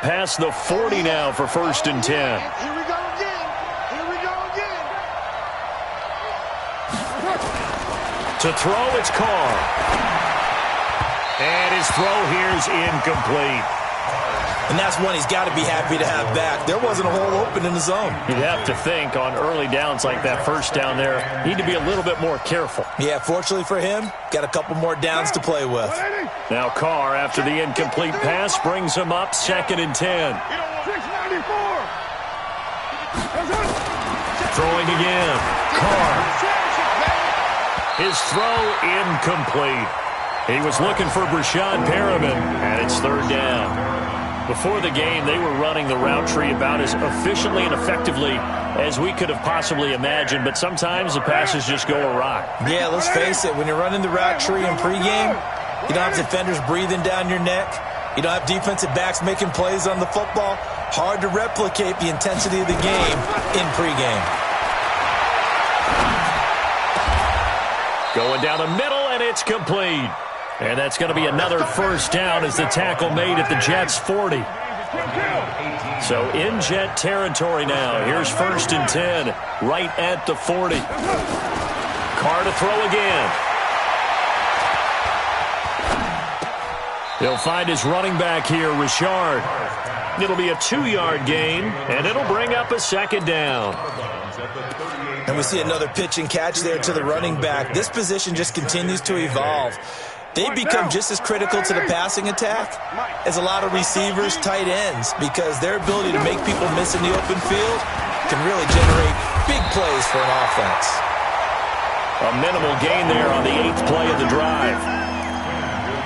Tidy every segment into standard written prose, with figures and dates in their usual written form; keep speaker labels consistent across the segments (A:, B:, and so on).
A: past the 40 now for 1st and 10.
B: Here we go again. Here we go again.
A: To throw, it's Carr. And his throw here is incomplete.
C: And that's one he's got to be happy to have back. There wasn't a hole open in the zone.
A: You'd have to think on early downs like that, first down there, need to be a little bit more careful.
C: Yeah, fortunately for him, got a couple more downs to play with.
A: Now Carr, after the incomplete pass, brings him up 2nd and 10.
B: 694.
A: Throwing again. Carr. His throw incomplete. He was looking for Brashad Perriman, and it's 3rd down. Before the game, they were running the route tree about as efficiently and effectively as we could have possibly imagined, but sometimes the passes just go awry.
C: Yeah, let's face it, when you're running the route tree in pregame, you don't have defenders breathing down your neck. You don't have defensive backs making plays on the football. Hard to replicate the intensity of the game in pregame.
A: Going down the middle, and it's complete. And that's going to be another 1st down as the tackle made at the Jets' 40. So in Jet territory now. Here's 1st and 10, right at the 40. Carr to throw again. He'll find his running back here, Richard. It'll be a 2-yard gain, and it'll bring up a 2nd down.
C: And we see another pitch and catch there to the running back. This position just continues to evolve. They become just as critical to the passing attack as a lot of receivers, tight ends, because their ability to make people miss in the open field can really generate big plays for an offense.
A: A minimal gain there on the 8th play of the drive.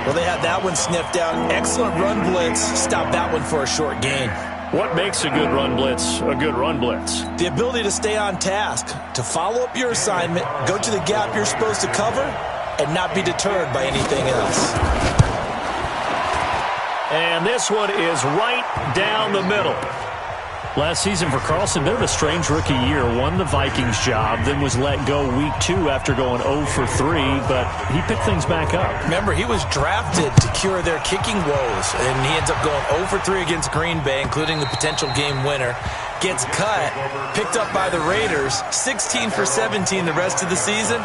C: Well, they had that one sniffed out. Excellent run blitz. Stop that one for a short gain.
A: What makes a good run blitz a good run blitz?
C: The ability to stay on task, to follow up your assignment, go to the gap you're supposed to cover, and not be deterred by anything else.
A: And this one is right down the middle. Last season for Carlson, bit of a strange rookie year. Won the Vikings job, then was let go week 2 after going 0 for 3, but he picked things back up.
C: Remember, he was drafted to cure their kicking woes, and he ends up going 0 for 3 against Green Bay, including the potential game winner. Gets cut, picked up by the Raiders, 16 for 17 the rest of the season.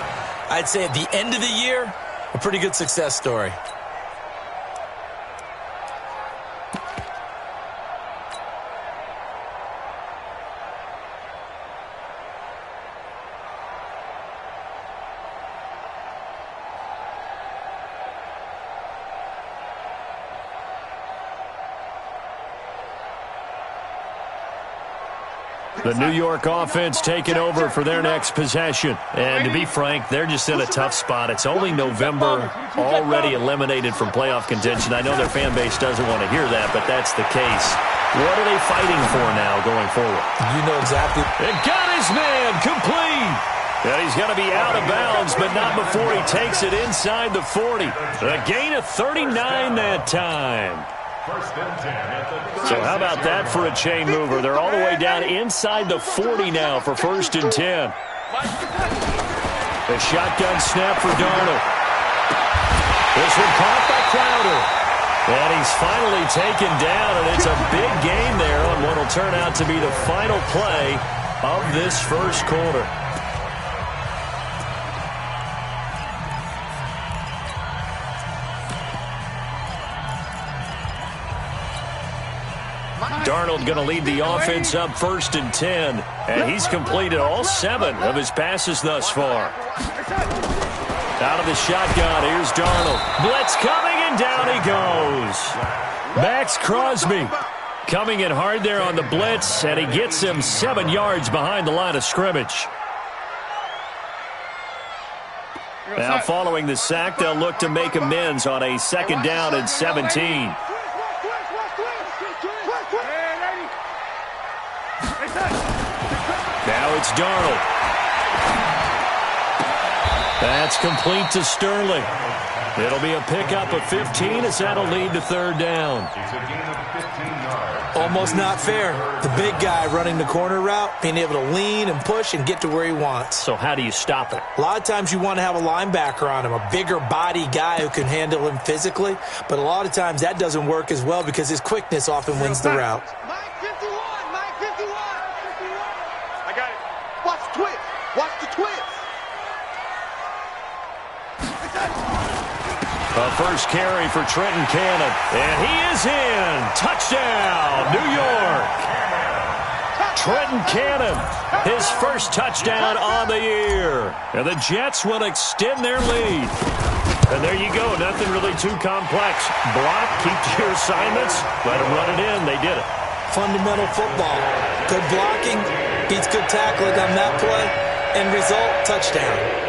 C: I'd say at the end of the year, a pretty good success story.
A: The New York offense taking over for their next possession. And to be frank, they're just in a tough spot. It's only November, already eliminated from playoff contention. I know their fan base doesn't want to hear that, but that's the case. What are they fighting for now going forward?
C: You know exactly.
A: And got his man complete. And he's going to be out of bounds, but not before he takes it inside the 40. A gain of 39 that time. So how about that for a chain mover? They're all the way down inside the 40 now for 1st and 10. The shotgun snap for Darnold. This one caught by Crowder. And he's finally taken down, and it's a big gain there on what will turn out to be the final play of this first quarter. Darnold going to lead the offense up 1st and 10, and he's completed all 7 of his passes thus far. Out of the shotgun, here's Darnold. Blitz coming, and down he goes. Max Crosby coming in hard there on the blitz, and he gets him 7 yards behind the line of scrimmage. Now following the sack, they'll look to make amends on a 2nd down and 17. Now it's Darnold. That's complete to Sterling. It'll be a pickup of 15 as that'll lead to 3rd down.
C: Almost not fair. The big guy running the corner route, being able to lean and push and get to where he wants.
A: So how do you stop it?
C: A lot of times you want to have a linebacker on him, a bigger body guy who can handle him physically, but a lot of times that doesn't work as well because his quickness often wins the route.
B: Mike 51, Mike 51. I got it. Watch the twist. Watch the twist.
A: A first carry for Trenton Cannon, and he is in. Touchdown, New York. Trenton Cannon, his first touchdown on the year. And the Jets will extend their lead. And there you go, nothing really too complex. Block, keep to your assignments, let them run it in. They did it.
C: Fundamental football. Good blocking beats good tackling on that play. End result, touchdown.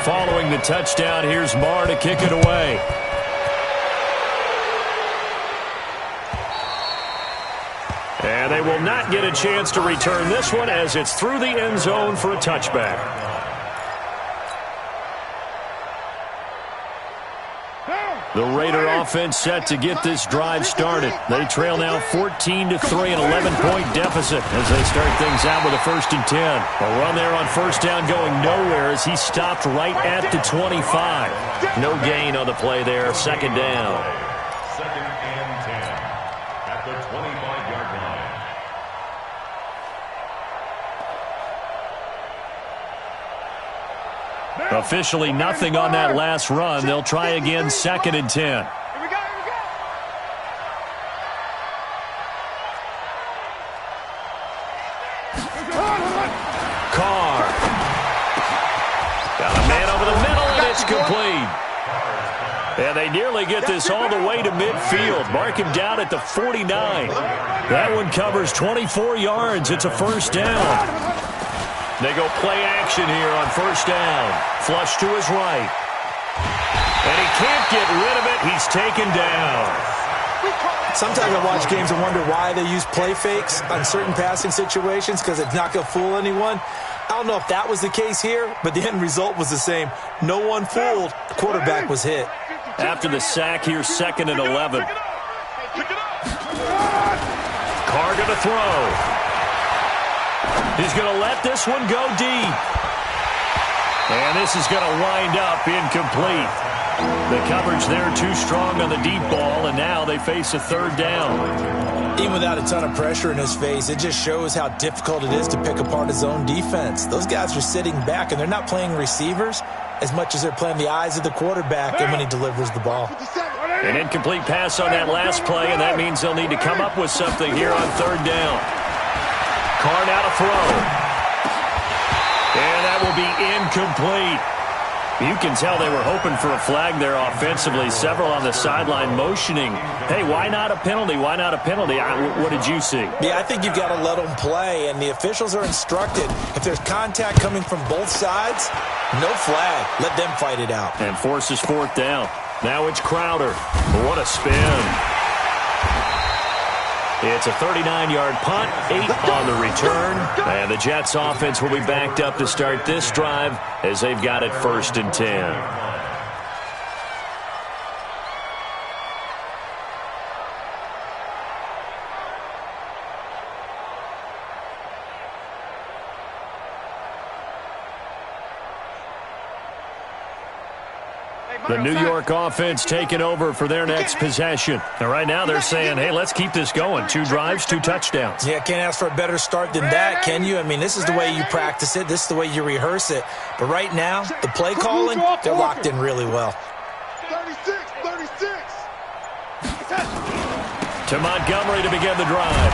A: Following the touchdown, here's Marr to kick it away. And they will not get a chance to return this one as it's through the end zone for a touchback. The Raider offense set to get this drive started. They trail now 14-3, an 11-point deficit as they start things out with a 1st and 10. A run there on first down going nowhere as he stopped right at the 25. No gain on the play there, 2nd down.
D: 2nd and 10 at the 25-yard line.
A: Officially nothing on that last run. They'll try again, 2nd and 10.
B: Here we go.
A: Carr. Got a man over the middle, and it's complete. And they nearly get this all the way to midfield. Mark him down at the 49. That one covers 24 yards. It's a 1st down. They go play action here on 1st down. Flush to his right. And he can't get rid of it. He's taken down.
C: Sometimes I watch games and wonder why they use play fakes on certain passing situations because it's not going to fool anyone. I don't know if that was the case here, but the end result was the same. No one fooled. The quarterback was hit.
A: After the sack, here's 2nd and 11. Carr going to throw. He's going to let this one go deep. And this is going to wind up incomplete. The coverage there too strong on the deep ball, and now they face a 3rd down.
C: Even without a ton of pressure in his face, it just shows how difficult it is to pick apart his own defense. Those guys are sitting back, and they're not playing receivers as much as they're playing the eyes of the quarterback and when he delivers the ball.
A: An incomplete pass on that last play, and that means they'll need to come up with something here on 3rd down. Carr now to throw. And that will be incomplete. You can tell they were hoping for a flag there offensively. Several on the sideline motioning. Hey, why not a penalty? Why not a penalty? What did you see?
C: Yeah, I think you've got to let them play, and the officials are instructed. If there's contact coming from both sides, no flag. Let them fight it out.
A: And forces 4th down. Now it's Crowder. What a spin. It's a 39-yard punt, 8 on the return. And the Jets offense will be backed up to start this drive as they've got it 1st and 10. The New York offense taking over for their next possession. And right now they're saying, hey, let's keep this going. 2 drives, 2 touchdowns.
C: Yeah, can't ask for a better start than that, can you? I mean, this is the way you practice it. This is the way you rehearse it. But right now, the play calling, they're locked in really well.
B: 36.
A: To Montgomery to begin the drive.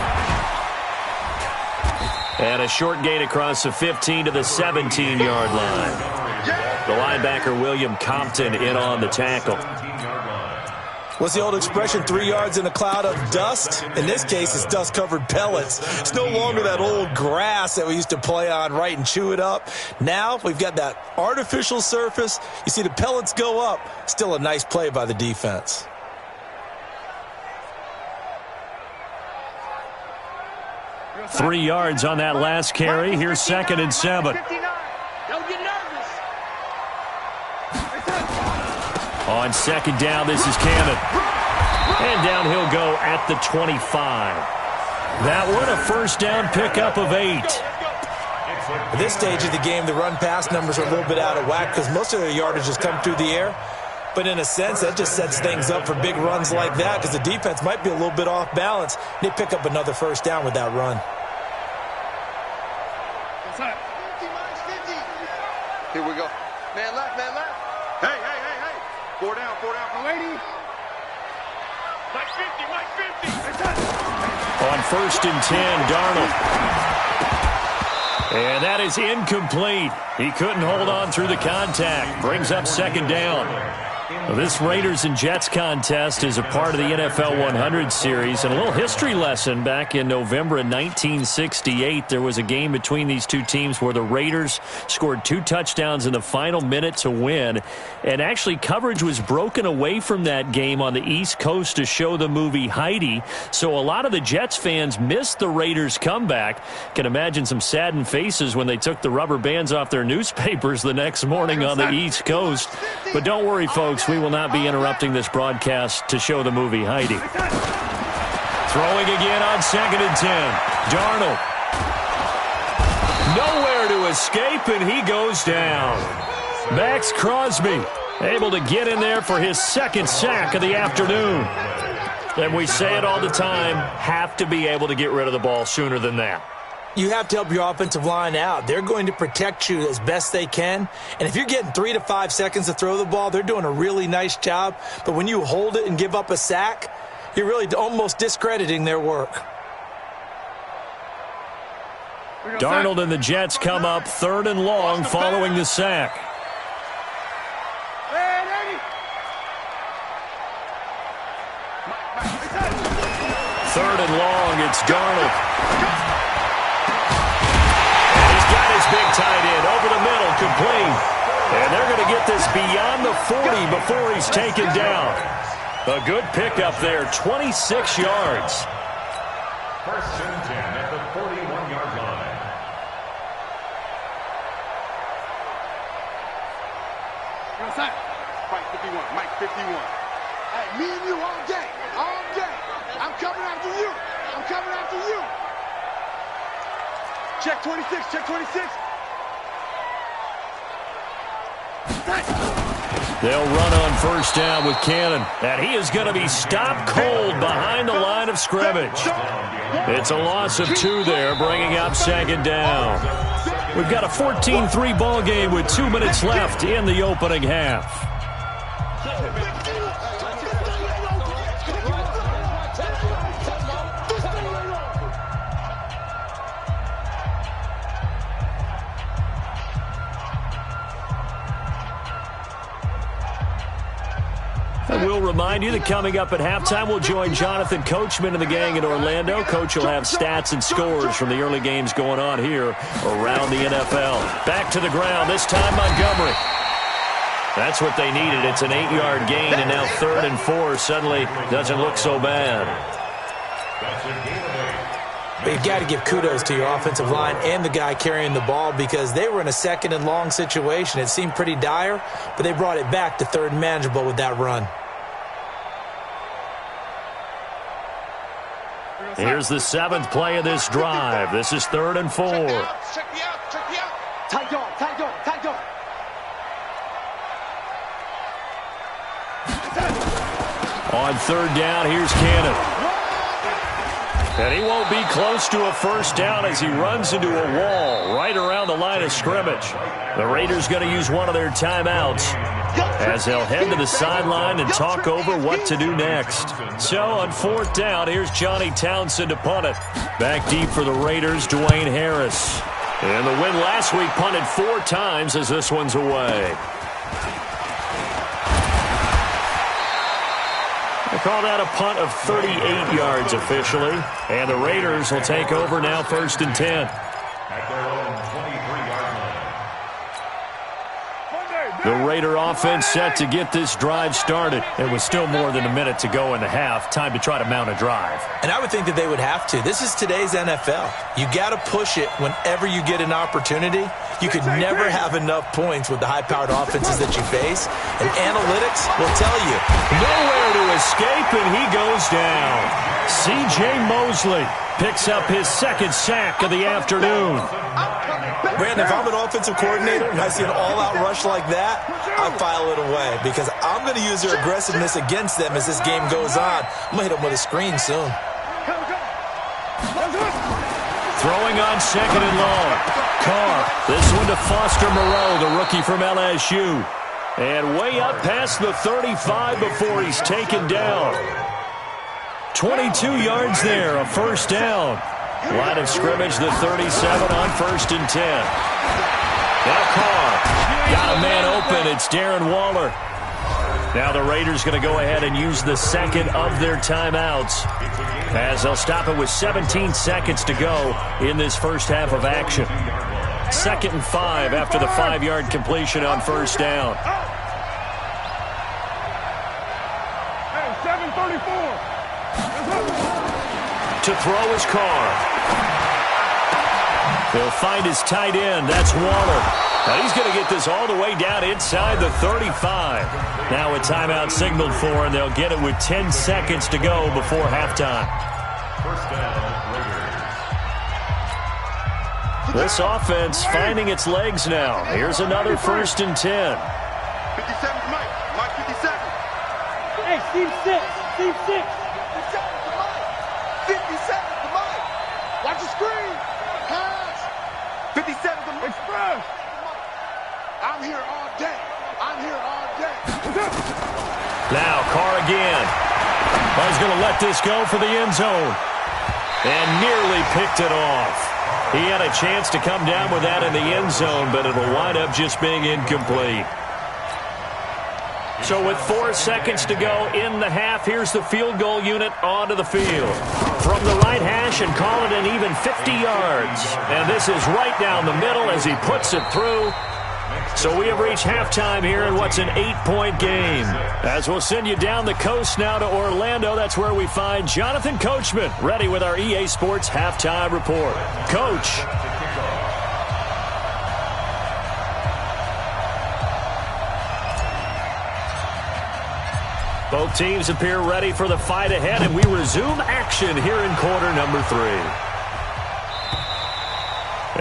A: And a short gain across the 15 to the 17-yard line. The linebacker, William Compton, in on the tackle.
C: What's the old expression, 3 yards in a cloud of dust? In this case, it's dust-covered pellets. It's no longer that old grass that we used to play on, right, and chew it up. Now we've got that artificial surface. You see the pellets go up. Still a nice play by the defense.
A: Three yards on that last carry. Here's 2nd and 7.
B: Don't get nervous.
A: On second down, this is Cannon. And down he'll go at the 25. That one, a first down pickup of 8.
C: At this stage of the game, the run-pass numbers are a little bit out of whack because most of their yardage has come through the air. But in a sense, that just sets things up for big runs like that because the defense might be a little bit off balance. They pick up another first down with that run.
B: Here we go. Man left, man left. Hey, hey, hey, hey. Four down for lady. Mike 50, Mike 50.
A: On first and 10, Darnold. And that is incomplete. He couldn't hold on through the contact. Brings up second down. This Raiders and Jets contest is a part of the NFL 100 series. And a little history lesson, back in November of 1968, there was a game between these two teams where the Raiders scored 2 touchdowns in the final minute to win. And actually, coverage was broken away from that game on the East Coast to show the movie Heidi. So a lot of the Jets fans missed the Raiders' comeback. Can imagine some saddened faces when they took the rubber bands off their newspapers the next morning on the East Coast. But don't worry, folks. We will not be interrupting this broadcast to show the movie Heidi. Throwing again on second and 10. Darnold. Nowhere to escape, and he goes down. Max Crosby able to get in there for his second sack of the afternoon. And we say it all the time, have to be able to get rid of the ball sooner than that.
C: You have to help your offensive line out. They're going to protect you as best they can. And if you're getting 3 to 5 seconds to throw the ball, they're doing a really nice job. But when you hold it and give up a sack, you're really almost discrediting their work.
A: Darnold and the Jets come up 3rd and long following the sack. Third and long, it's Darnold. Big tight end over the middle, complete. And they're going to get this beyond the 40 before he's taken down. A good pickup there, 26 yards.
D: First and 10 at the 41-yard line.
B: Mike 51, Mike 51. Hey, me and you all day, all day. I'm coming after you. I'm coming after you. Check 26, check 26.
A: They'll run on first down with Cannon. And he is going to be stopped cold behind the line of scrimmage. It's a loss of 2 there, bringing up second down. We've got a 14-3 ball game with 2 minutes left in the opening half. And we'll remind you that coming up at halftime, we'll join Jonathan Coachman and the gang in Orlando. Coach will have stats and scores from the early games going on here around the NFL. Back to the ground, this time Montgomery. That's what they needed. It's an 8-yard gain, and now 3rd and 4 suddenly doesn't look so bad.
C: But you've got to give kudos to your offensive line and the guy carrying the ball because they were in a 2nd and long situation. It seemed pretty dire, but they brought it back to 3rd and manageable with that run.
A: Here's the 7th play of this drive. This is 3rd and 4.
B: Check me out, check me out. Tight dog, tight dog, tight dog.
A: On 3rd down, here's Cannon. And he won't be close to a first down as he runs into a wall right around the line of scrimmage. The Raiders going to use one of their timeouts as they'll head to the sideline and talk over what to do next. So on 4th down, here's Johnny Townsend to punt it. Back deep for the Raiders, Dwayne Harris. And the win last week punted 4 times as this one's away. They call that a punt of 38 yards officially. And the Raiders will take over now 1st and 10.
D: At their own 23-yard line.
A: The Raider offense set to get this drive started. It was still more than a minute to go in the half. Time to try to mount a drive.
C: And I would think that they would have to. This is today's NFL. You got to push it whenever you get an opportunity. You could never have enough points with the high-powered offenses that you face. And analytics will tell you.
A: Nowhere to escape, and he goes down. C.J. Mosley picks up his second sack of the afternoon.
C: Brandon, if I'm an offensive coordinator and I see an all-out rush like that, I file it away because I'm going to use their aggressiveness against them as this game goes on. I'm going to hit them with a screen soon.
A: Throwing on second and long. Carr, this one to Foster Moreau, the rookie from LSU. And way up past the 35 before he's taken down. 22 yards there, a first down. Line of scrimmage, the 37 on 1st and 10. Now Carr got a man open. It's Darren Waller. Now the Raiders going to go ahead and use the second of their timeouts as they'll stop it with 17 seconds to go in this first half of action. 2nd and 5 after the 5-yard completion on first down.
E: Hey, 7:34.
A: To throw is Carr. They'll find his tight end. That's Waller. Now he's going to get this all the way down inside the 35. Now a timeout signaled for, and they'll get it with 10 seconds to go before halftime.
D: First down, Raiders.
A: This offense finding its legs now. Here's another 1st and 10.
B: 57 to Mike. Mike 57.
E: Hey, Steve 6. Steve 6.
B: 57 to Mike. Watch the screen. Pass. 57 to Mike.
E: Express.
B: I'm here all day. I'm here all day.
A: Now Carr again. He's going to let this go for the end zone. And nearly picked it off. He had a chance to come down with that in the end zone, but it'll wind up just being incomplete. So with 4 seconds to go in the half, here's the field goal unit onto the field. From the right hash and call it an even 50 yards. And this is right down the middle as he puts it through. So we have reached halftime here in what's an 8-point game. As we'll send you down the coast now to Orlando, that's where we find Jonathan Coachman, ready with our EA Sports halftime report. Coach. Both teams appear ready for the fight ahead, and we resume action here in quarter number 3.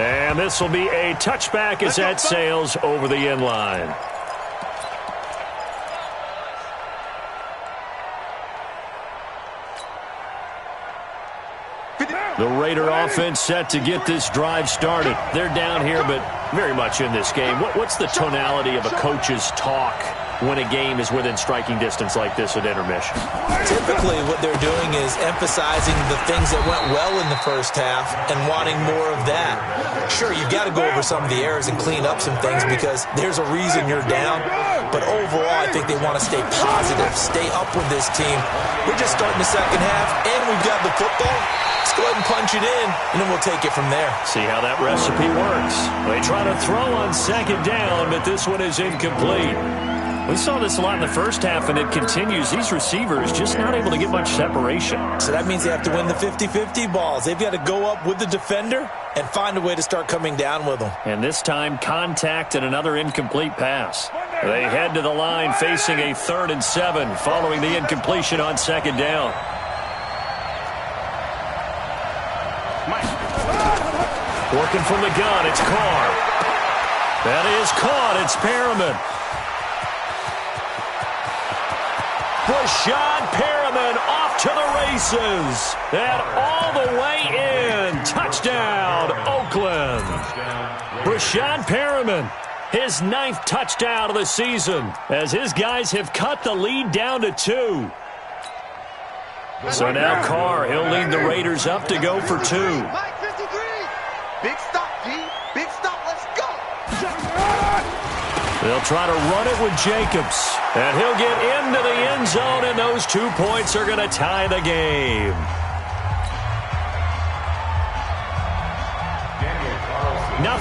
A: And this will be a touchback as that sails over the end line. The Raider offense set to get this drive started. They're down here, but very much in this game. What's the tonality of a coach's talk when a game is within striking distance like this at intermission?
C: Typically what they're doing is emphasizing the things that went well in the first half and wanting more of that. Sure, you've got to go over some of the errors and clean up some things because there's a reason you're down. But overall, I think they want to stay positive, stay up with this team. We're just starting the second half, and we've got the football. Let's go ahead and punch it in, and then we'll take it from there.
A: See how that recipe works. They try to throw on second down, but this one is incomplete. We saw this a lot in the first half, and it continues. These receivers just not able to get much separation.
C: So that means they have to win the 50-50 balls. They've got to go up with the defender and find a way to start coming down with them.
A: And this time, contact and another incomplete pass. They head to the line facing a 3rd and 7 following the incompletion on second down. Working from the gun, it's Carr. That is caught. It's Perriman. Brashad Perriman off to the races. And all the way in. Touchdown, Oakland. Brashad Perriman, his 9th touchdown of the season, as his guys have cut the lead down to 2. So now Carr, he'll lead the Raiders up to go for 2.
B: Mike 53. Big stop, D. Big stop. Let's go.
A: They'll try to run it with Jacobs. And he'll get into the end zone, and those 2 points are going to tie the game.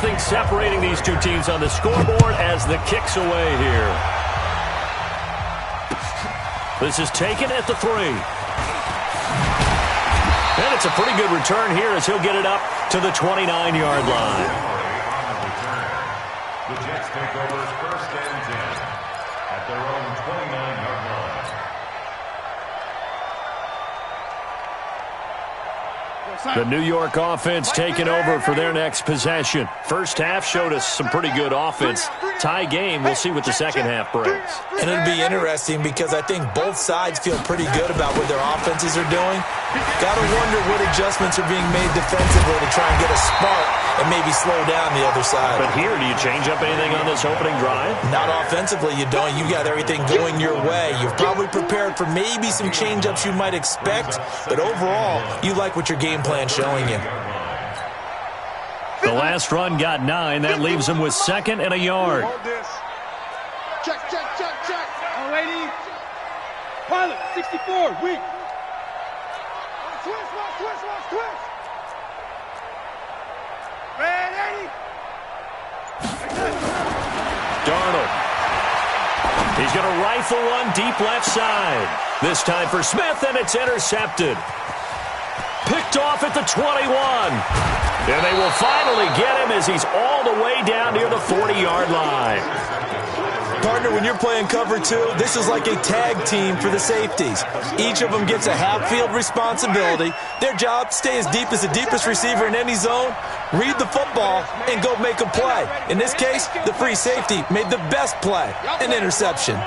A: nothing separating these two teams on the scoreboard as the kick's away here. This is taken at the 3. And it's a pretty good return here as he'll get it up to the 29-yard line.
D: The Jets take over first and 10 at their own 29-yard line.
A: The New York offense taking over for their next possession. First half showed us some pretty good offense. Tie game, we'll see what the second half brings.
C: And it'll be interesting because I think both sides feel pretty good about what their offenses are doing. Got to wonder what adjustments are being made defensively to try and get a spark and maybe slow down the other side.
A: But here, do you change up anything on this opening drive?
C: Not offensively, you don't. You got everything going your way. You've probably prepared for maybe some change-ups you might expect, but overall, you like what your game plan's showing you.
A: The last run got 9. That leaves him with 2nd and a yard.
B: Check, check, check, check.
E: All righty. Pilot, 64, weak.
B: Twist, twist. Red 80.
A: Darnold. He's going to rifle one deep left side. This time for Smith, and it's intercepted. Picked off at the 21. And they will finally get him as he's all the way down near the 40-yard line.
C: Partner, when you're playing cover 2, this is like a tag team for the safeties. Each of them gets a half-field responsibility. Their job, stay as deep as the deepest receiver in any zone, read the football, and go make a play. In this case, the free safety made the best play, an interception.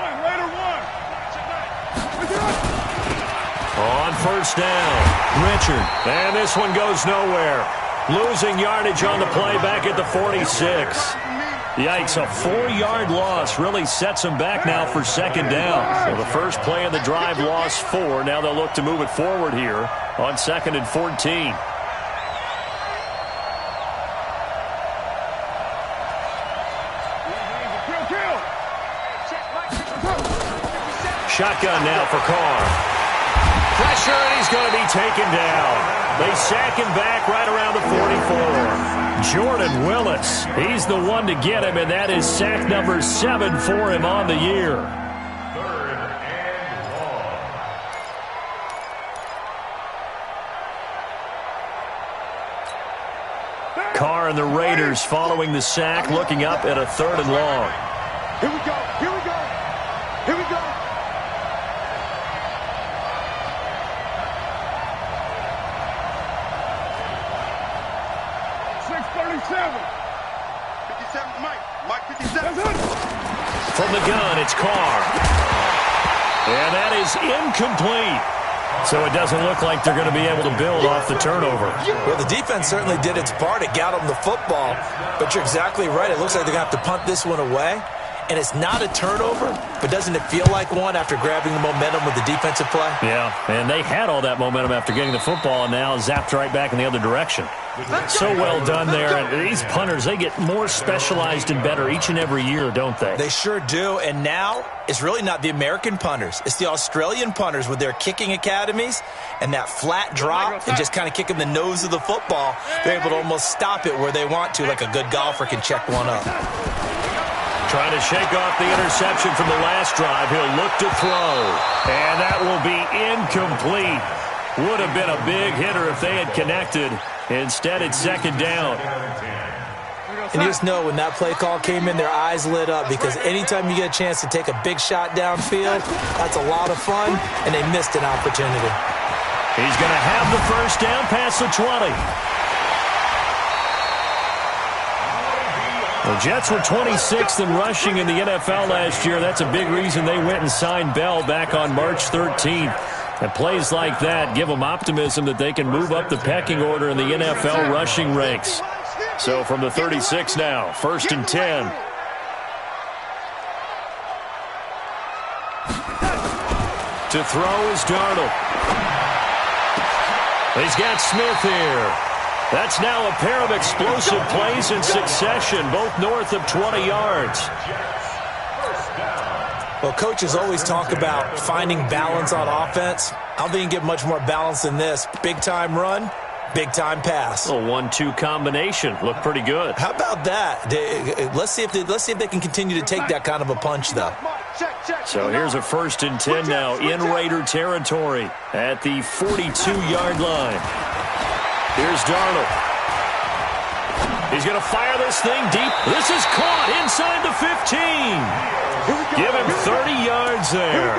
A: On first down, Richard. And this one goes nowhere. Losing yardage on the play back at the 46. Yikes, a 4-yard loss really sets them back now for second down. So the first play of the drive lost 4. Now they'll look to move it forward here on 2nd and 14. Shotgun now for Carr. Pressure, and he's going to be taken down. They sack him back right around the 44. Jordan Willis, he's the one to get him, and that is sack number 7 for him on the year.
D: 3rd and long.
A: Carr and the Raiders following the sack, looking up at a 3rd and long.
B: Here we go. Here we go. Here we go. 57, Mike 57.
A: From the gun, it's Carr. And that is incomplete. So it doesn't look like they're going to be able to build off the turnover.
C: Well, the defense certainly did its part. It got them the football. But you're exactly right. It looks like they're going to have to punt this one away. And it's not a turnover, but doesn't it feel like one after grabbing the momentum with the defensive play?
A: Yeah, and they had all that momentum after getting the football and now zapped right back in the other direction. So well done there. And these punters, they get more specialized and better each and every year, don't they?
C: They sure do. And now it's really not the American punters. It's the Australian punters with their kicking academies and that flat drop and just kind of kicking the nose of the football. They're able to almost stop it where they want to, like a good golfer can check one up.
A: Trying to shake off the interception from the last drive. He'll look to throw. And that will be incomplete. Would have been a big hitter if they had connected. Instead, it's second down.
C: And you just know when that play call came in, their eyes lit up because anytime you get a chance to take a big shot downfield, that's a lot of fun, and they missed an opportunity.
A: He's going to have the first down past the 20. The Jets were 26th in rushing in the NFL last year. That's a big reason they went and signed Bell back on March 13th. And plays like that give them optimism that they can move up the pecking order in the NFL rushing ranks. So from the 36 now, 1st and 10. To throw is Darnold. He's got Smith here. That's now a pair of explosive plays in succession, both north of 20 yards.
C: Well, coaches always talk about finding balance on offense. I don't think you can get much more balance than this. Big-time run, Big-time pass.
A: A 1-2 combination. Looked pretty good.
C: How about that? Let's see if they can continue to take that kind of a punch, though.
A: So here's a 1st and 10 now in Raider territory at the 42-yard line. Here's Darnold. He's going to fire this thing deep. This is caught inside the 15. Give him 30 yards there.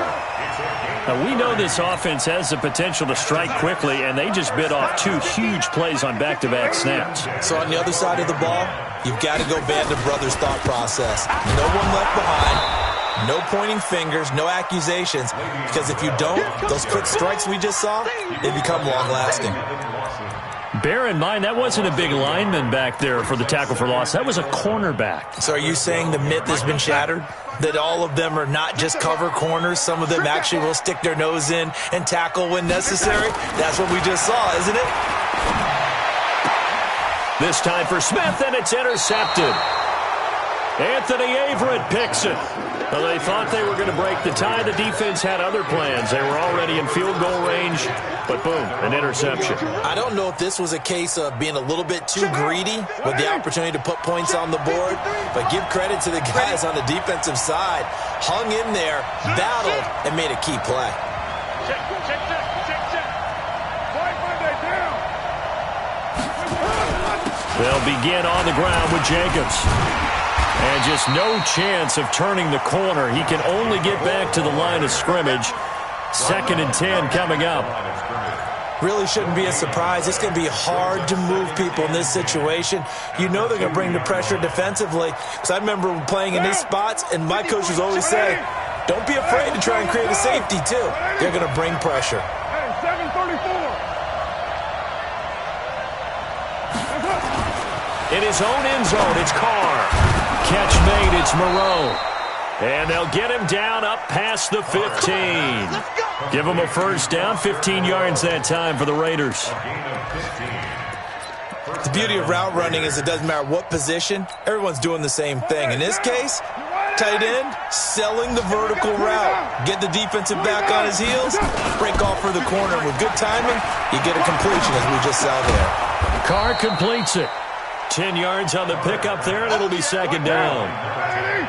A: Now, we know this offense has the potential to strike quickly, and they just bit off 2 huge plays on back-to-back snaps.
C: So on the other side of the ball, you've got to go Band of Brothers thought process. No one left behind, no pointing fingers, no accusations, because if you don't, those quick strikes we just saw, they become long-lasting.
A: Bear in mind, that wasn't a big lineman back there for the tackle for loss. That was a cornerback.
C: So are you saying the myth has been shattered? That all of them are not just cover corners? Some of them actually will stick their nose in and tackle when necessary? That's what we just saw, isn't it?
A: This time for Smith, and it's intercepted. Anthony Averett picks it. Well, they thought they were going to break the tie. The defense had other plans. They were already in field goal range, but boom, an interception.
C: I don't know if this was a case of being a little bit too greedy with the opportunity to put points on the board, but give credit to the guys on the defensive side. Hung in there, battled, and made a key play.
A: They'll begin on the ground with Jacobs. And just no chance of turning the corner. He can only get back to the line of scrimmage. 2nd and 10 coming up.
C: Really shouldn't be a surprise. It's going to be hard to move people in this situation. You know they're going to bring the pressure defensively. Because I remember playing in these spots, and my coaches always say, don't be afraid to try and create a safety, too. They're going to bring pressure.
A: In his own end zone, it's Carr. Catch made, it's Moreau. And they'll get him down up past the 15. Give him a 1st down, 15 yards that time for the Raiders.
C: The beauty of route running is it doesn't matter what position, everyone's doing the same thing. In this case, tight end, selling the vertical route. Get the defensive back on his heels, break off for the corner. And with good timing, you get a completion as we just saw there.
A: Carr completes it. 10 yards on the pickup there, and it'll be 2nd down.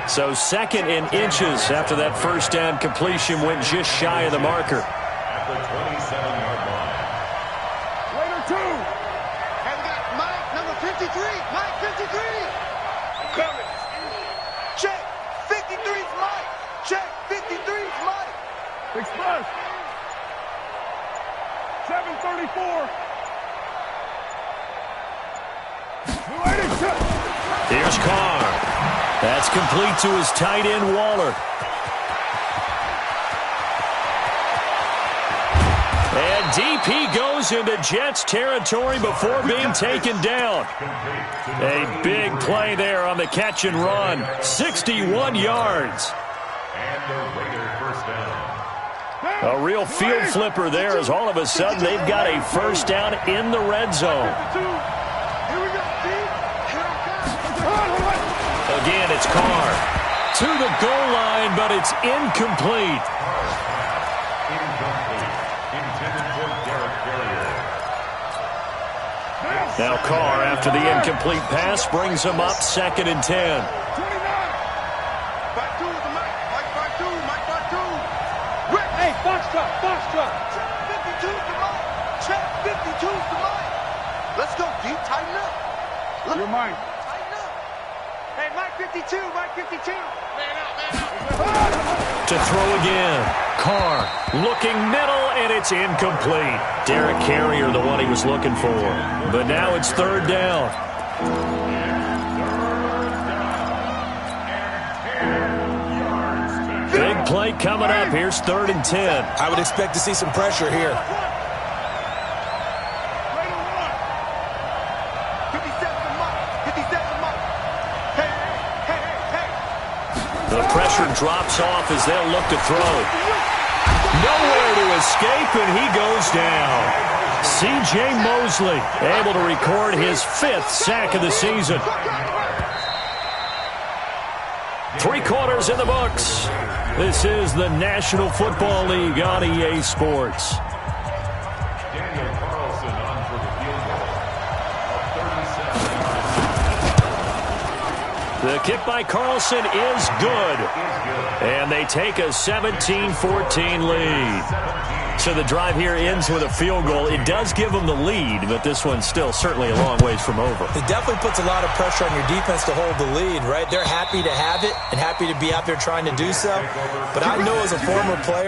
A: So 2nd and inches after that 1st down completion went just shy of the marker.
D: At the 27-yard line.
E: Raider 2.
B: And we got Mike, number 53. Mike, 53. Coming. Check. 53's Mike. Check. 53's Mike.
E: Express. 734.
A: Here's Carr. That's complete to his tight end, Waller. And deep he goes into Jets territory before being taken down. A big play there on the catch and run. 61 yards.
D: And the Raider 1st down.
A: A real field flipper there as all of a sudden they've got a 1st down in the red zone. Again, it's Carr to the goal line, but it's incomplete.
D: Incomplete. Intended for Derek Carrier.
A: Now Carr, after the incomplete pass, brings him up 2nd and 10.
B: 5-2 with the Mike. Mike 5-2. Mike 5-2. Rick.
E: Hey, Foxtrot.
B: Check 52's the Mike. Check 52's the Mike. Let's go, D. Tighten up. Look.
E: You're mine.
B: Hey, Mike 52, Mike 52. Man out.
A: To throw again. Carr looking middle, and it's incomplete. Derek Carrier, the one he was looking for. But now it's 3rd down. Big play coming up. Here's 3rd and 10.
C: I would expect to see some pressure here.
A: The pressure drops off as they'll look to throw. Nowhere to escape, and he goes down. C.J. Mosley able to record his 5th sack of the season. 3 quarters in the books. This is the National Football League on EA Sports.
D: Daniel Carlson on for the field goal.
A: The kick by Carlson is good. And they take a 17-14 lead. So the drive here ends with a field goal. It does give them the lead, but this one's still certainly a long ways from over.
C: It definitely puts a lot of pressure on your defense to hold the lead, right? They're happy to have it and happy to be out there trying to do so. But I know as a former player,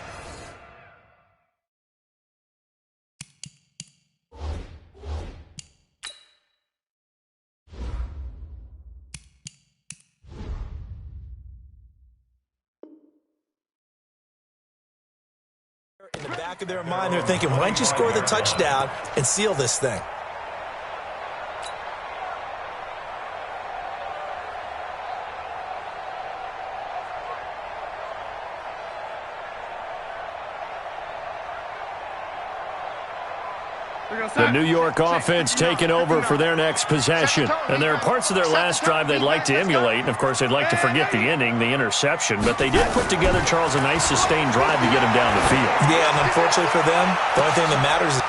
C: in the back of their mind, they're thinking, why don't you score the touchdown and seal this thing?
A: The New York offense taking over for their next possession. And there are parts of their last drive they'd like to emulate. And, of course, they'd like to forget the ending, the interception. But they did put together, Charles, a nice sustained drive to get him down the field.
C: Yeah, and unfortunately for them, the only thing that matters is...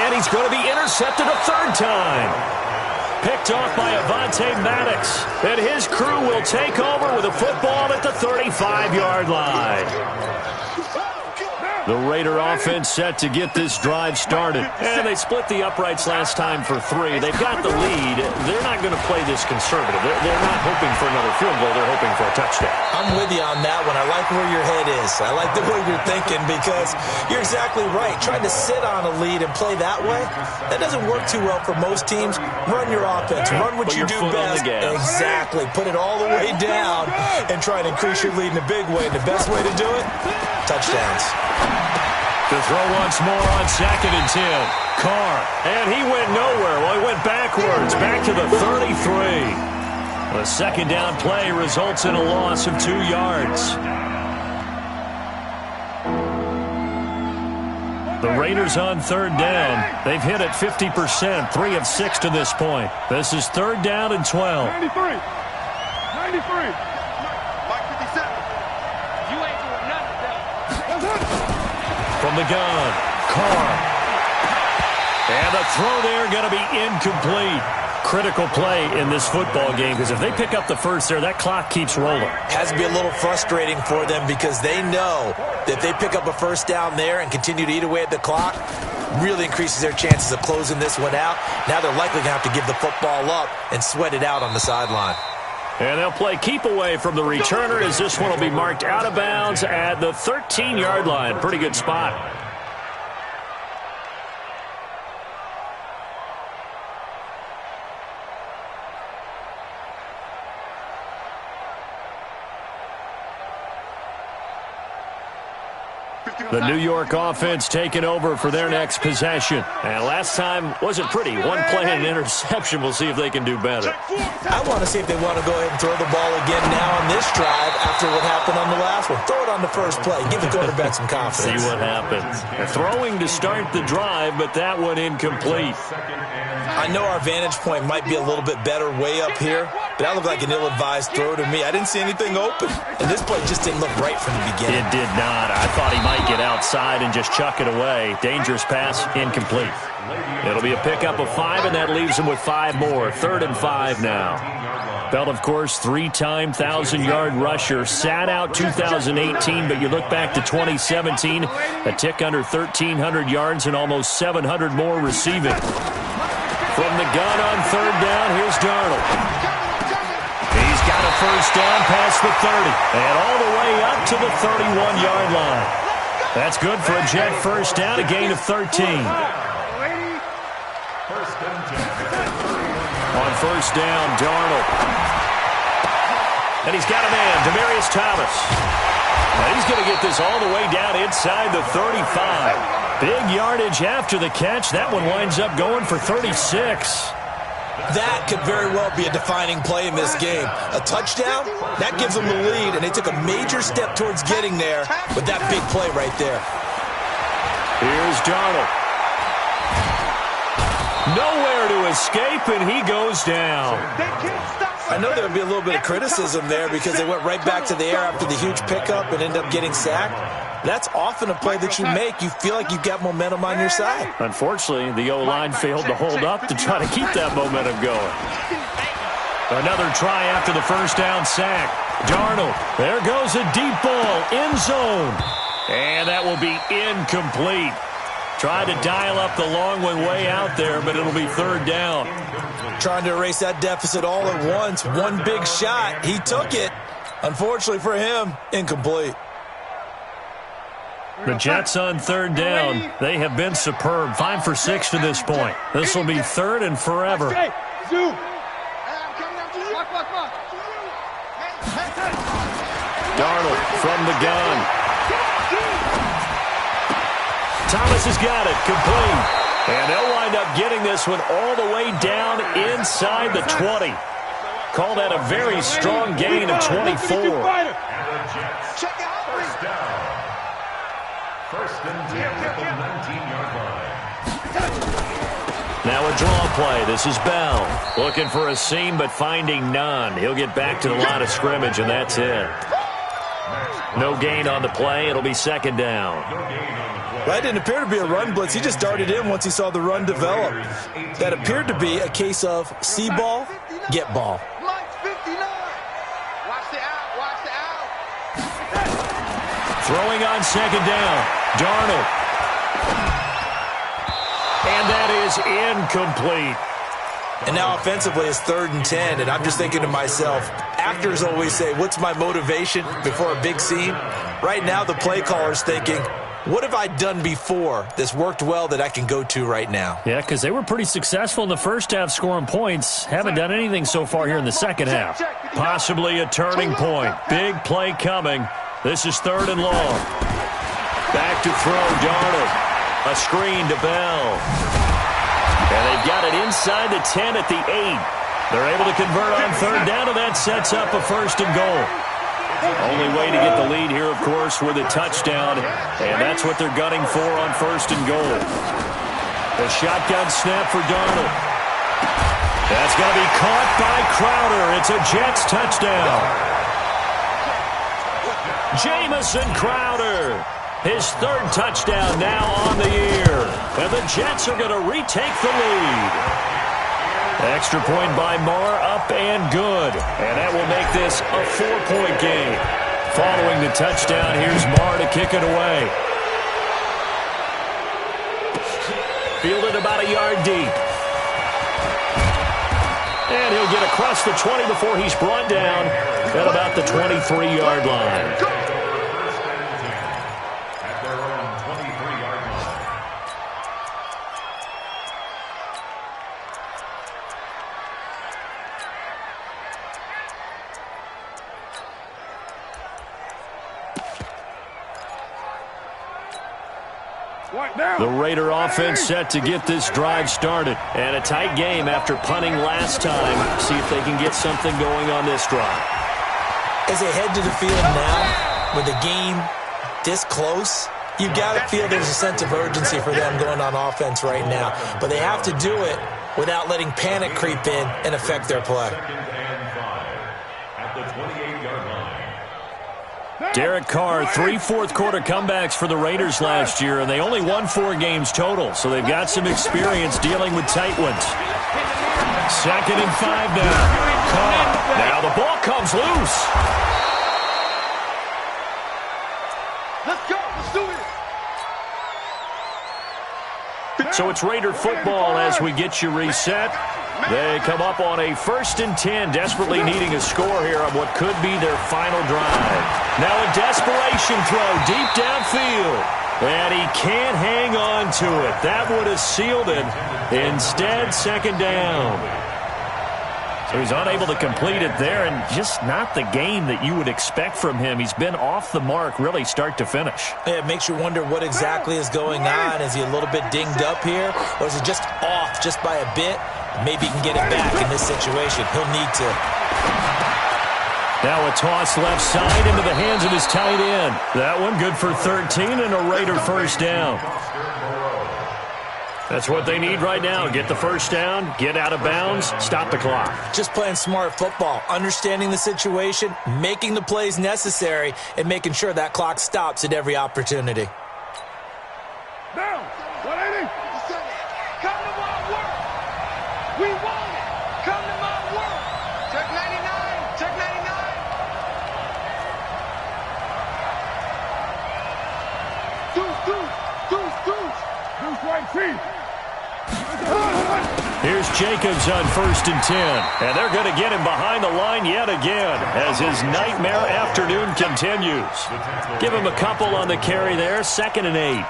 A: And he's going to be intercepted a third time. Picked off by Avonte Maddox. And his crew will take over with a football at the 35-yard line. The Raider offense set to get this drive started. And they split the uprights last time for 3. They've got the lead. They're not going to play this conservative. They're not hoping for another field goal. They're hoping for a touchdown.
C: I'm with you on that one. I like where your head is. I like the way you're thinking because you're exactly right. Trying to sit on a lead and play that way, that doesn't work too well for most teams. Run your offense. Run what you do best. Exactly. Put it all the way down and try and increase your lead in a big way. And the best way to do it, touchdowns.
A: To throw once more on 2nd and 10. Carr. And he went nowhere. Well, he went backwards. Back to the 33. A second down play results in a loss of 2 yards. The Raiders on 3rd down. They've hit it 50%, 3 of 6 to this point. This is 3rd down and 12.
E: 93. 93.
A: From the gun, Carr. And the throw there going to be incomplete. Critical play in this football game because if they pick up the first there, that clock keeps rolling.
C: Has to be a little frustrating for them because they know that if they pick up a first down there and continue to eat away at the clock, really increases their chances of closing this one out. Now they're likely going to have to give the football up and sweat it out on the sideline.
A: And they'll play keep away from the returner as this one will be marked out of bounds at the 13-yard line. Pretty good spot. The New York offense taking over for their next possession. And last time wasn't pretty. One play and an interception. We'll see if they can do better.
C: I want to see if they want to go ahead and throw the ball again now on this drive after what happened on the last one. Throw it on the first play. Give the quarterback some confidence.
A: See what happens. They're throwing to start the drive, but that one incomplete.
C: I know our vantage point might be a little bit better way up here, but that looked like an ill-advised throw to me. I didn't see anything open, and this play just didn't look right from the beginning.
A: It did not. I thought he might get outside and just chuck it away. Dangerous pass, incomplete. It'll be a pickup of 5, and that leaves him with 5 more. 3rd and 5 now. Belt, of course, 3-time 1,000-yard rusher. Sat out 2018, but you look back to 2017, a tick under 1,300 yards and almost 700 more receiving. From the gun on 3rd down, here's Darnold. He's got a first down past the 30 and all the way up to the 31-yard line. That's good for a Jet first down, a gain of 13. On first down, Darnold. And he's got a man, Demaryius Thomas. And he's going to get this all the way down inside the 35. Big yardage after the catch. That one winds up going for 36.
C: That could very well be a defining play in this game. A touchdown, that gives them the lead, and they took a major step towards getting there with that big play right there.
A: Here's Darnold. Nowhere to escape, and he goes down.
C: I know there would be a little bit of criticism there because they went right back to the air after the huge pickup and ended up getting sacked. That's often a play that you make. You feel like you've got momentum on your side.
A: Unfortunately, the O-line failed to hold up to try to keep that momentum going. Another try after the first down sack. Darnold, there goes a deep ball, end zone. And that will be incomplete. Tried to dial up the long one way out there, but it'll be third down.
C: Trying to erase that deficit all at once. One big shot. He took it. Unfortunately for him, incomplete.
A: The Jets on third down. They have been superb. 5 for 6 to this point. This will be third and forever. Darnold from the gun. Thomas has got it, complete. And they'll wind up getting this one all the way down inside the 20. Call that a very strong gain of 24.
B: Check out.
D: First and 10 at the 19-yard line.
A: Now a draw play. This is Bell. Looking for a seam, but finding none. He'll get back to the line of scrimmage, and that's it. No gain on the play. It'll be second down.
C: That didn't appear to be a run blitz. He just darted in once he saw the run develop. That appeared to be a case of see ball, get ball.
B: Mike 59. Watch the out. Watch the out.
A: Throwing on second down. Darnold. And that is incomplete.
C: And now offensively it's 3rd and 10, and I'm just thinking to myself, actors always say, what's my motivation before a big scene? Right now the play caller's thinking, what have I done before that's worked well that I can go to right now?
A: Yeah, because they were pretty successful in the first half scoring points. Haven't done anything so far here in the second half. Possibly a turning point. Big play coming. This is 3rd and long. Back to throw, Darnold. A screen to Bell. And they've got it inside the 10 at the 8. They're able to convert on third down, and that sets up a 1st and goal. Only way to get the lead here, of course, with a touchdown, and that's what they're gunning for on 1st and goal. The shotgun snap for Darnold. That's going to be caught by Crowder. It's a Jets touchdown. Jamison Crowder, his 3rd touchdown now on the year, and the Jets are going to retake the lead. Extra point by Marr, up and good. And that will make this a 4-point game. Following the touchdown, here's Marr to kick it away. Fielded about a yard deep. And he'll get across the 20 before he's brought down at about the 23-yard line. The Raider offense set to get this drive started. And a tight game after punting last time. See if they can get something going on this drive.
C: As they head to the field now, with the game this close, you've got to feel there's a sense of urgency for them going on offense right now. But they have to do it without letting panic creep in and affect their play.
A: Derek Carr, 3 fourth-quarter comebacks for the Raiders last year, and they only won 4 games total, so they've got some experience dealing with tight ones. 2nd and 5 now. Carr. Now the ball comes loose.
E: Let's go. Let's do it.
A: So it's Raider football as we get you reset. They come up on a 1st and 10, desperately needing a score here on what could be their final drive. Now a desperation throw deep downfield. And he can't hang on to it. That would have sealed it. Instead, 2nd down. So he's unable to complete it there, and just not the game that you would expect from him. He's been off the mark really start to finish.
C: Yeah, it makes you wonder what exactly is going on. Is he a little bit dinged up here, or is it just off just by a bit? Maybe he can get it back in this situation. He'll need to.
A: Now a toss left side into the hands of his tight end. That one good for 13 and a Raider 1st down. That's what they need right now. Get the 1st down, get out of bounds, stop the clock.
C: Just playing smart football, understanding the situation, making the plays necessary, and making sure that clock stops at every opportunity.
E: Down. 180. Come to my work. We want it. Come to my work.
A: Here's Jacobs on 1st and 10. And they're going to get him behind the line yet again as his nightmare afternoon continues. Give him a couple on the carry there, 2nd and 8.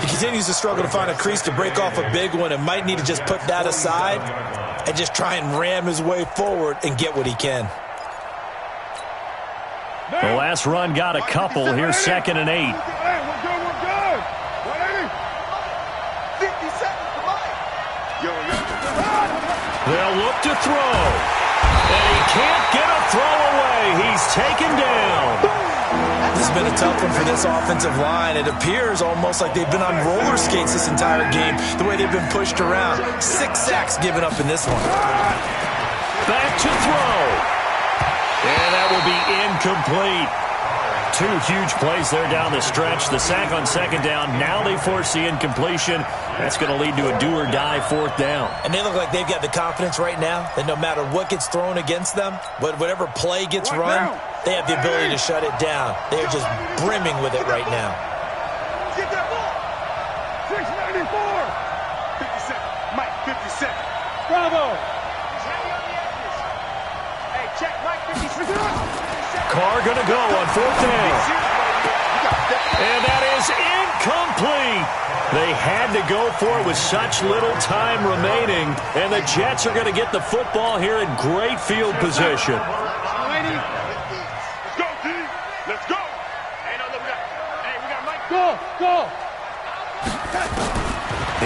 C: He continues to struggle to find a crease to break off a big one and might need to just put that aside and just try and ram his way forward and get what he can.
A: The last run got a couple. Here's 2nd and 8. They'll look to throw. And he can't get a throw away. He's taken down.
C: This has been a tough one for this offensive line. It appears almost like they've been on roller skates this entire game, the way they've been pushed around. 6 sacks given up in this one.
A: Back to throw. And that will be incomplete. 2 huge plays there down the stretch. The sack on 2nd down. Now they force the incompletion. That's going to lead to a do-or-die 4th down.
C: And they look like they've got the confidence right now that no matter what gets thrown against them, whatever play gets run, they have the ability to shut it down. They are just brimming with it right now.
E: Get that ball! 694! 57. Mike, 57. Bravo! Hey, check Mike, 57.
A: Carr going to go on 4th down. And that is incomplete. They had to go for it with such little time remaining. And the Jets are going to get the football here in great field position.
E: Let's go, D. Let's go. Hey, no, look, we got Mike. Go.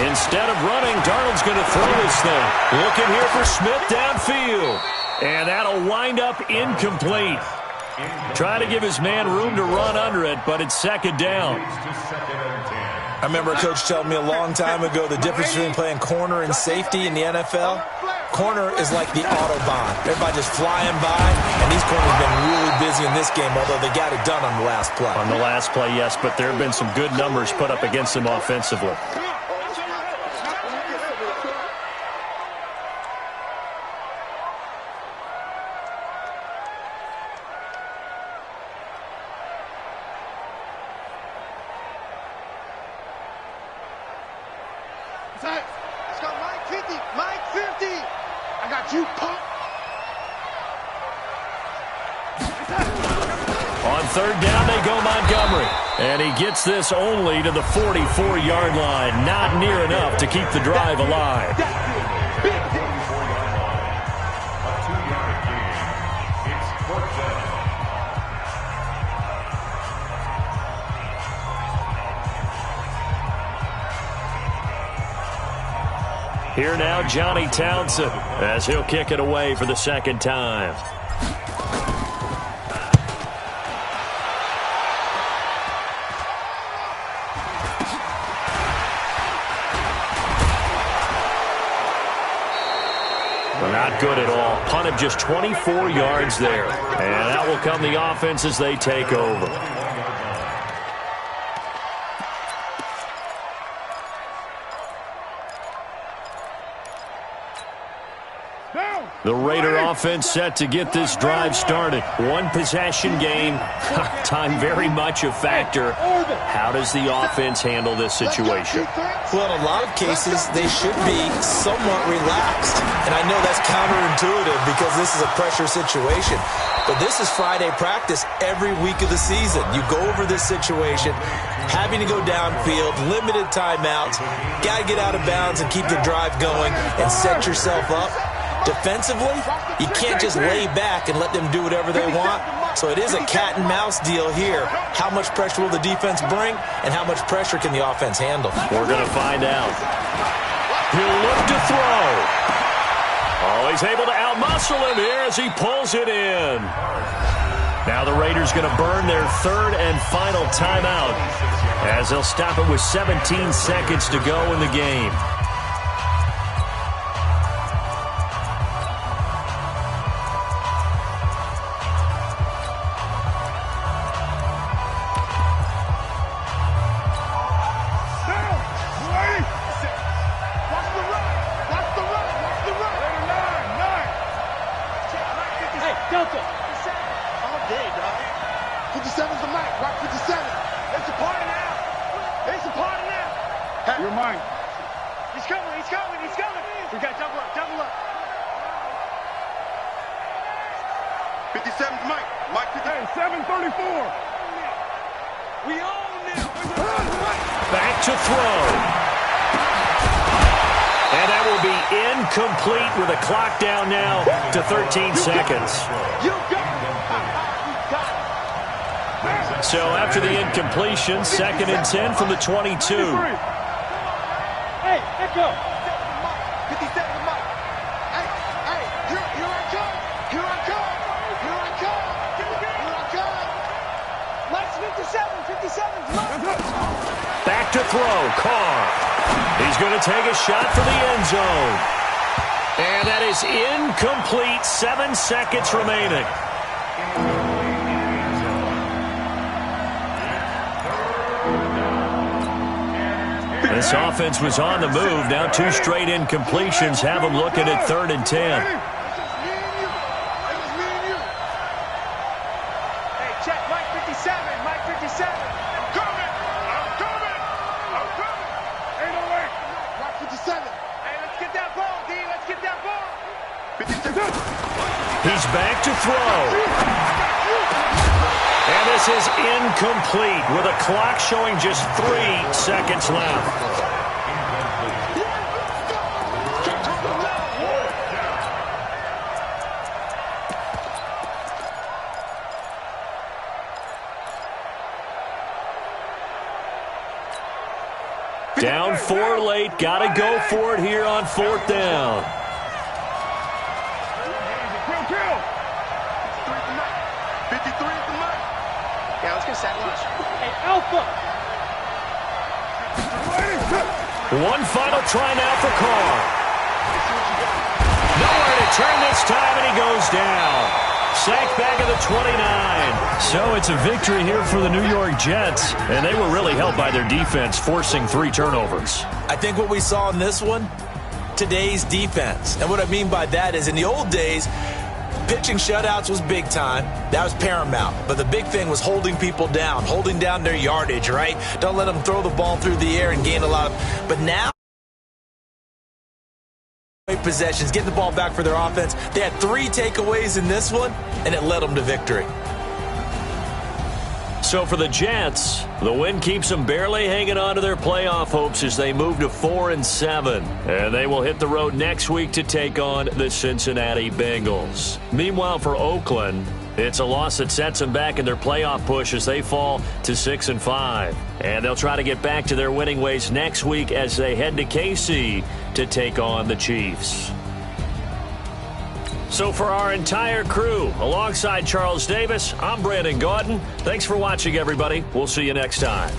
A: Instead of running, Darnold's going to throw this thing. Looking here for Smith downfield. And that'll wind up incomplete. Trying to give his man room to run under it, but it's 2nd down.
C: I remember a coach telling me a long time ago the difference between playing corner and safety in the NFL. Corner is like the Autobahn. Everybody just flying by, and these corners have been really busy in this game, although they got it done on the last play.
A: On the last play, yes, but there have been some good numbers put up against them offensively.
E: Let's go, Mike 50. Mike 50. I got you, punk.
A: On 3rd down, they go Montgomery. And he gets this only to the 44-yard line. Not near enough to keep the drive alive. Here now, Johnny Townsend, as he'll kick it away for the 2nd time. Not good at all. Punt of just 24 yards there. And that will come the offense as they take over. The Raider offense set to get this drive started. One possession game. Time very much a factor. How does the offense handle this situation?
C: Well, in a lot of cases, they should be somewhat relaxed. And I know that's counterintuitive because this is a pressure situation. But this is Friday practice every week of the season. You go over this situation, having to go downfield, limited timeouts, got to get out of bounds and keep the drive going and set yourself up. Defensively, you can't just lay back and let them do whatever they want. So it is a cat and mouse deal here. How much pressure will the defense bring, and how much pressure can the offense handle?
A: We're going to find out. He'll look to throw. Oh, he's able to outmuscle him here as he pulls it in. Now the Raiders going to burn their 3rd and final timeout as they'll stop it with 17 seconds to go in the game.
E: Delta. All day, dog. 57's the mic. Rock 57. It's a party now. Mike. He's coming, he's coming, he's coming. We got double up, double up.
B: 57's Mike. Mike 57.
E: 734. We own now.
A: Back to throw. And that will be incomplete with a clock down now to 13 seconds.
E: You got it.
A: So after the incompletion, 2nd and 10 from the 22.
E: Hey, Echo. 57 Mike. Hey, here I come. Here I come. Here I come. Here I come. Mike's 57. 57's Mike.
A: Back to throw. Carr. He's going to take a shot for the end zone. And that is incomplete. 7 seconds remaining. This offense was on the move. Now 2 straight incompletions have them looking at 3rd and 10.
E: Hey, check. Mike 57. Mike 57. I'm coming. I'm coming. I'm coming. 808. Mike 57. Hey, let's get that ball, D. Let's get that ball.
B: 57.
A: He's back to throw. And this is incomplete with a clock showing just 3 seconds left. Down 4 late. Got to go for it here on 4th down.
E: Yeah, let's get set lunch. Hey, Alpha!
A: One final try now for Carr. Nowhere to turn this time, and he goes down. Sacked back at the 29. So it's a victory here for the New York Jets, and they were really helped by their defense, forcing 3 turnovers.
C: I think what we saw in this one, today's defense. And what I mean by that is in the old days, pitching shutouts was big time. That was paramount. But the big thing was holding people down, holding down their yardage, right? Don't let them throw the ball through the air and gain a lot of... But now, possessions, getting the ball back for their offense. They had 3 takeaways in this one, and it led them to victory.
A: So for the Jets, the win keeps them barely hanging on to their playoff hopes as they move to 4 and 7. And they will hit the road next week to take on the Cincinnati Bengals. Meanwhile, for Oakland, it's a loss that sets them back in their playoff push as they fall to 6 and 5. And they'll try to get back to their winning ways next week as they head to KC to take on the Chiefs. So for our entire crew, alongside Charles Davis, I'm Brandon Gaudin. Thanks for watching, everybody. We'll see you next time.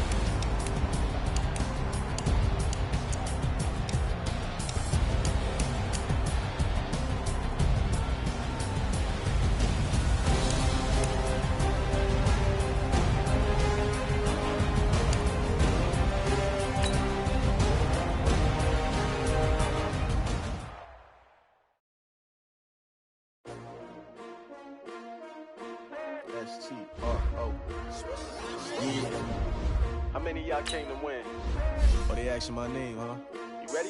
F: S-T-R-O. Yeah. How many of y'all came to win? Oh, they asking my name, huh? You ready?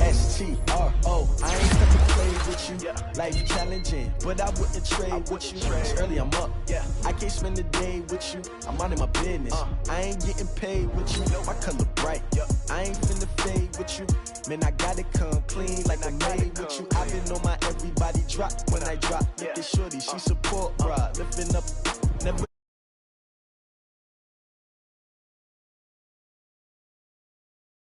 F: S-T-R-O. I ain't come to play with you. Yeah. Life challenging, but I wouldn't trade with you. It's early, I'm up. Yeah. I can't spend the day with you. I'm minding my business. I ain't getting paid with you. My color bright. I ain't finna fade with you. Man, I gotta come clean like I made with you. I've been on my everybody drop when I drop. Look at shorty, she support, bruh. Lifting up